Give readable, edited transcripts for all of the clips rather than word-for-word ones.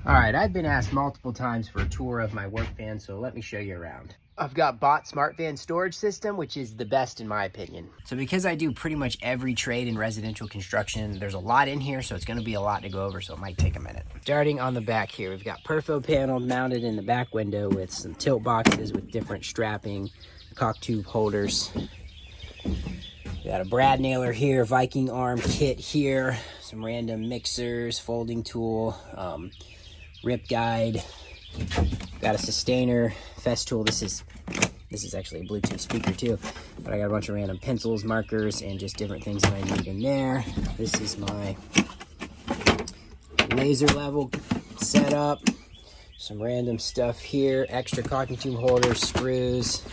All right, I've been asked multiple times for a tour of my work van, so let me show you around. I've got Bott Smartvan storage system, which is the best in my opinion. So because I do pretty much every trade in residential construction, there's a lot in here, so it's gonna be a lot to go over, so it might take a minute. Starting on the back here, we've got perfo panel mounted in the back window with some tilt boxes with different strapping, cock tube holders. We got a brad nailer here, Viking arm kit here, some random mixers, folding tool, rip guide. Got a Systainer Festool. This is actually a Bluetooth speaker too, but I got a bunch of random pencils, markers, and just different things that I need in there. This is my laser level setup. Some random stuff here, extra caulking tube holders, screws.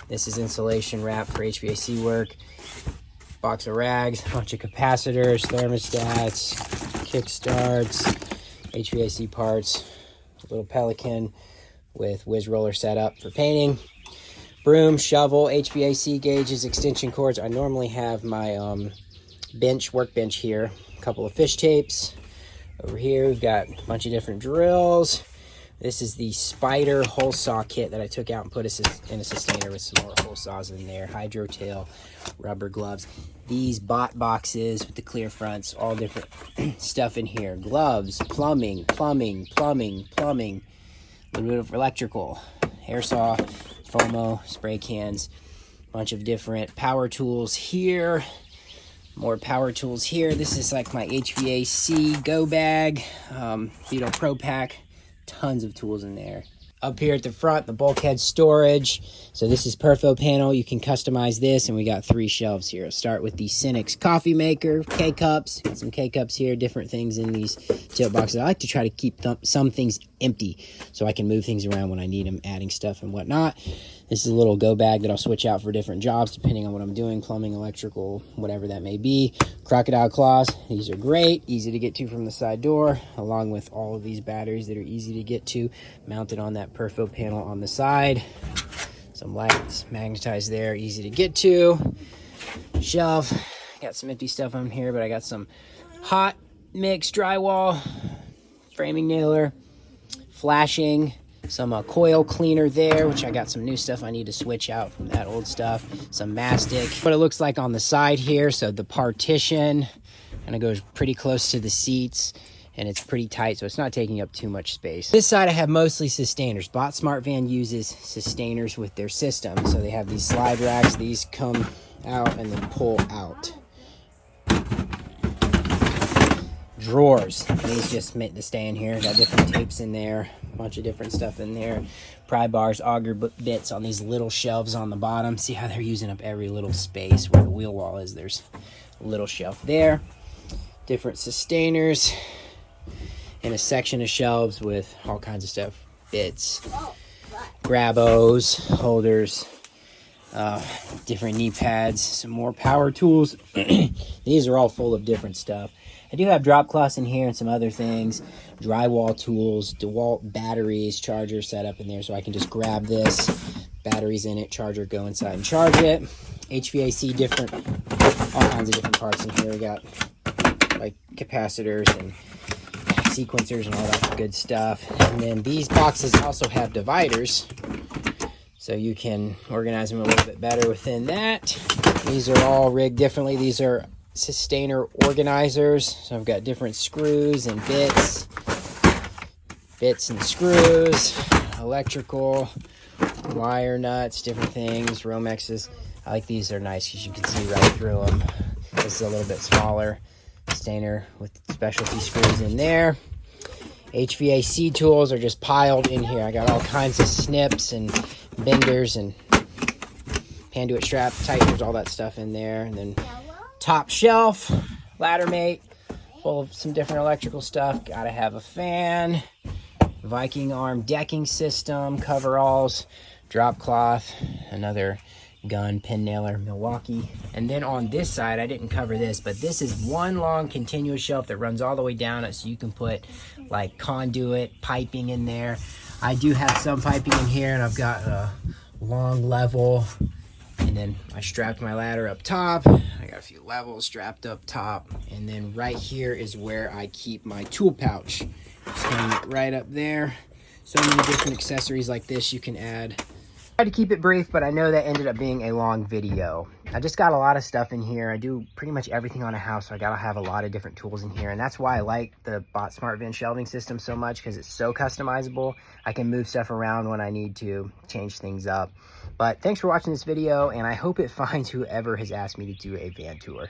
This is insulation wrap for HVAC work. Box of rags, a bunch of capacitors, thermostats, kickstarts, HVAC parts, a little Pelican with whiz roller setup for painting, broom, shovel, HVAC gauges, extension cords. I normally have my workbench here, a couple of fish tapes. Over here we've got a bunch of different drills. This is the Spider hole saw kit that I took out and put in a Systainer with some more hole saws in there, hydro tail, rubber gloves. These Bott boxes with the clear fronts, all different stuff in here. Gloves, plumbing, a little bit of electrical, hair saw, FOMO, spray cans, bunch of different power tools here. More power tools here. This is like my HVAC go bag, Beetle Pro Pack. Tons of tools in there. Up here at the front, the bulkhead storage. So this is perfo panel. You can customize this, and we got 3 shelves here. I'll start with the Cynics coffee maker, K-cups. Got some K-cups here, different things in these tilt boxes. I like to try to keep some things empty so I can move things around when I need them, adding stuff and whatnot. This is a little go bag that I'll switch out for different jobs depending on what I'm doing, plumbing, electrical, whatever that may be. Crocodile claws, these are great, easy to get to from the side door, along with all of these batteries that are easy to get to, mounted on that perfo panel on the side. Some lights magnetized there, easy to get to. Shelf, got some empty stuff on here, but I got some hot mix drywall, framing nailer, flashing, some coil cleaner there, which I got some new stuff I need to switch out from that old stuff. Some mastic. What it looks like on the side here, so the partition kind of goes pretty close to the seats, and it's pretty tight, so it's not taking up too much space. This side I have mostly Systainers. Bott Smartvan uses Systainers with their system, so they have these slide racks. These come out and then pull out. Drawers, these just meant to stay in here. Got different tapes in there, a bunch of different stuff in there. Pry bars, auger bits on these little shelves on the bottom. See how they're using up every little space where the wheel wall is. There's a little shelf there. Different Systainers in a section of shelves with all kinds of stuff. Bits, grabos, holders, different knee pads, some more power tools. These are all full of different stuff. I do have drop cloths in here and some other things, drywall tools, DeWalt batteries, charger set up in there, so I can just grab this, batteries in it, charger, go inside and charge it. HVAC, all kinds of different parts in here. We got like capacitors and sequencers and all that good stuff. And then these boxes also have dividers, so you can organize them a little bit better within that. These are all rigged differently. These are Systainer organizers, so I've got different screws and bits and screws, electrical, wire nuts, different things, Romexes. I like these, they're nice because you can see right through them. This is a little bit smaller Systainer with specialty screws in there. HVAC tools are just piled in here. I got all kinds of snips and benders and panduit strap, tighteners, all that stuff in there. And then top shelf, ladder mate, full of some different electrical stuff. Gotta have a fan, Viking arm decking system, coveralls, drop cloth, another gun, pin nailer, Milwaukee. And then on this side, I didn't cover this, but this is one long continuous shelf that runs all the way down it, so you can put like conduit, piping in there. I do have some piping in here, and I've got a long level, and then I strapped my ladder up top. I got a few levels strapped up top, and then right here is where I keep my tool pouch. Just come right up there. So many different accessories like this you can add. I tried to keep it brief, but I know that ended up being a long video. I just got a lot of stuff in here. I do pretty much everything on a house, so I gotta have a lot of different tools in here. And that's why I like the Bott Smartvan shelving system so much, because it's so customizable. I can move stuff around when I need to, change things up. But thanks for watching this video, and I hope it finds whoever has asked me to do a van tour.